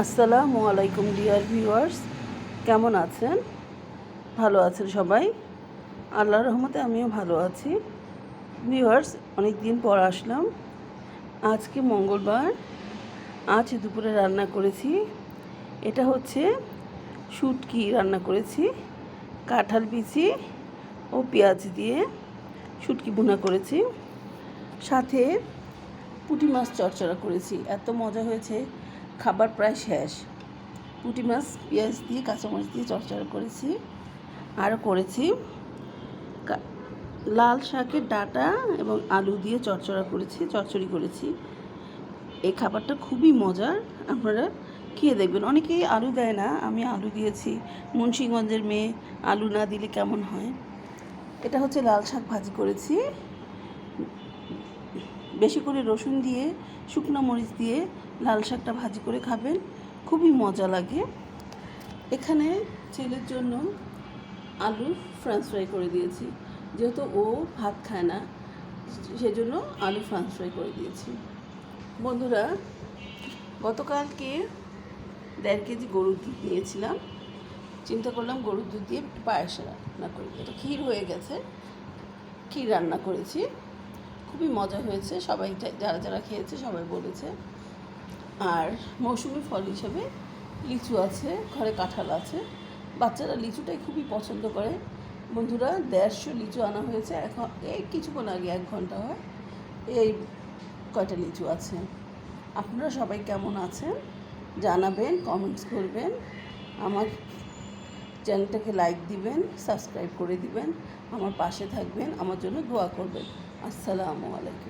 আসসালামু আলাইকুম dear viewers, কেমন আছেন? ভালো আছেন সবাই? আল্লাহর রহমতে আমিও ভালো আছি। ভিউয়ার্স, অনেক দিন পর আসলাম। আজকে মঙ্গলবার। আজ দুপুরে রান্না করেছি, এটা হচ্ছে শুটকি রান্না করেছি। কাঁঠাল বিচি ও পেঁয়াজ দিয়ে শুটকি ভুনা করেছি, সাথে পুঁটি মাছ চচ্চড়া করেছি। এত মজা হয়েছে, খাবার প্রায় শেষ। পুঁটি মাছ পেঁয়াজ দিয়ে কাঁচামরিচ দিয়ে চচ্চড়া করেছি। আরও করেছি লাল শাকের ডাঁটা এবং আলু দিয়ে চচ্চড়ি করেছি। এই খাবারটা খুবই মজার, আপনারা খেয়ে দেখবেন। অনেকেই আলু দেয় না, আমি আলু দিয়েছি। মুন্সিগঞ্জের মেয়ে, আলু না দিলে কেমন হয়। এটা হচ্ছে লাল শাক ভাজি করেছি, বেশি করে রসুন দিয়ে শুকনো মরিচ দিয়ে লাল শাকটা ভাজি করে খাবেন, খুবই মজা লাগে। এখানে ছেলের জন্য আলু ফ্রেঞ্চ ফ্রাই করে দিয়েছি, যেহেতু ও ভাত খায় না, সেজন্য আলু ফ্রেঞ্চ ফ্রাই করে দিয়েছি। বন্ধুরা, গতকালকে 1.5 কেজি গরুর দুধ নিয়েছিলাম। চিন্তা করলাম গরুর দুধ দিয়ে একটু পায়েস রান্না করি। এটা ক্ষীর হয়ে গেছে, ক্ষীর রান্না করেছি, খুবই মজা হয়েছে। সবাই যারা যারা খেয়েছে সবাই বলেছে। আর মৌসুমি ফল হিসেবে লিচু আছে, ঘরে কাঁঠাল আছে। বাচ্চারা লিচুটাই খুবই পছন্দ করে। বন্ধুরা, 150 লিচু আনা হয়েছে। এখন এই কিছুক্ষণ আগে 1 ঘন্টা হয় এই কয়টা লিচু আছে। আপনারা সবাই কেমন আছেন জানাবেন, কমেন্টস করবেন, আমার চ্যানেলটাকে লাইক দিবেন, সাবস্ক্রাইব করে দিবেন, আমার পাশে থাকবেন, আমার জন্য দোয়া করবেন। আসসালামু আলাইকুম।